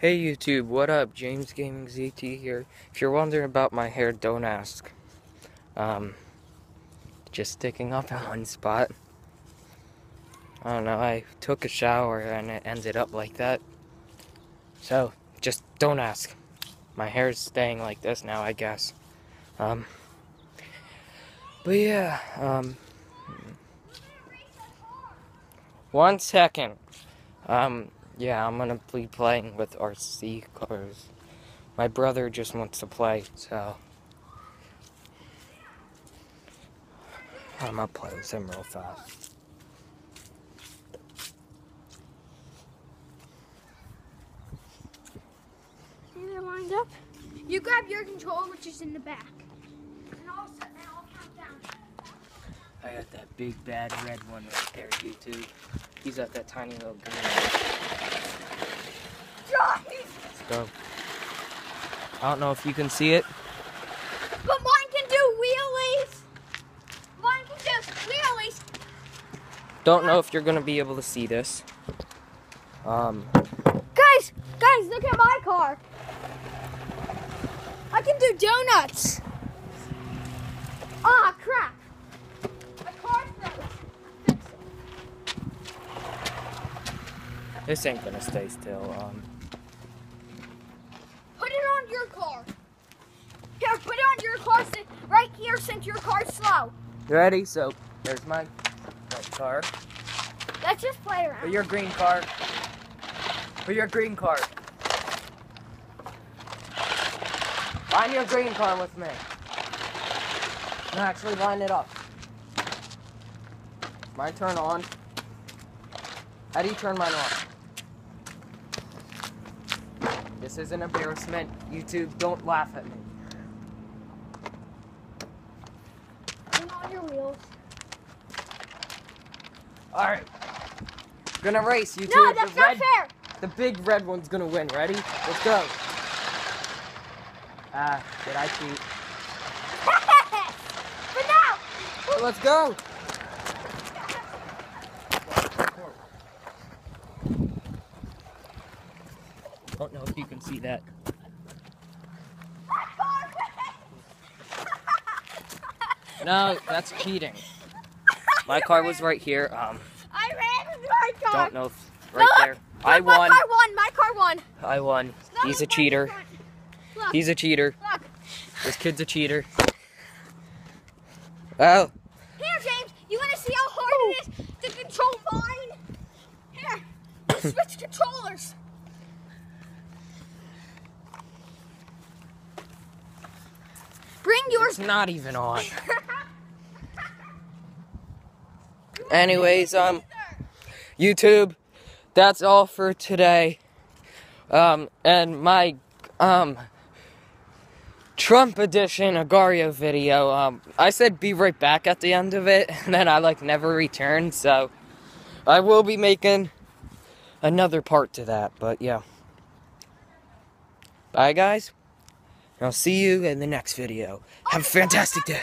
Hey YouTube, what up? James Gaming ZT here. If you're wondering about my hair, don't ask. Just sticking up in one spot. I don't know, I took a shower and it ended up like that. So, just don't ask. My hair's staying like this now, I guess. But yeah, 1 second. Yeah, I'm gonna be playing with RC cars. My brother just wants to play, so I'm gonna play with him real fast. See, they're lined up. You grab your controller, which is in the back. And I'll count down. I got that big bad red one right there, YouTube. He's got that tiny little green one. Let's go. I don't know if you can see it. But mine can do wheelies. Mine can do wheelies. Don't know if you're gonna be able to see this. Guys, look at my car. I can do donuts. Ah, crap. My car froze. This ain't gonna stay still. Put it on your car. Here, put it on your car right here since your car's slow. Ready? So, there's my red car. Let's just play around. For your green car. For your green car. Line your green car with me. No, actually line it up. My turn on. How do you turn mine on? This is an embarrassment. YouTube, don't laugh at me. Put on your wheels. Alright. Gonna race, YouTube. No, that's not fair. The big red one's gonna win. Ready? Let's go. Did I cheat? But now. Let's go. Don't know if you can see that. No, that's cheating. My car was right here. I ran with my car. Don't know if right there. I won. My car won. I won. Look, He's a cheater. Look, He's a cheater. look. This kid's a cheater. Oh. Here, James, you want to see how hard it is to control mine? Here, let's switch controllers. Bring yours. It's not even on. Anyways, YouTube, that's all for today. And my, Trump edition Agario video, I said be right back at the end of it, and then I, never returned, so I will be making another part to that, but yeah. Bye, guys. I'll see you in the next video. Have a fantastic day.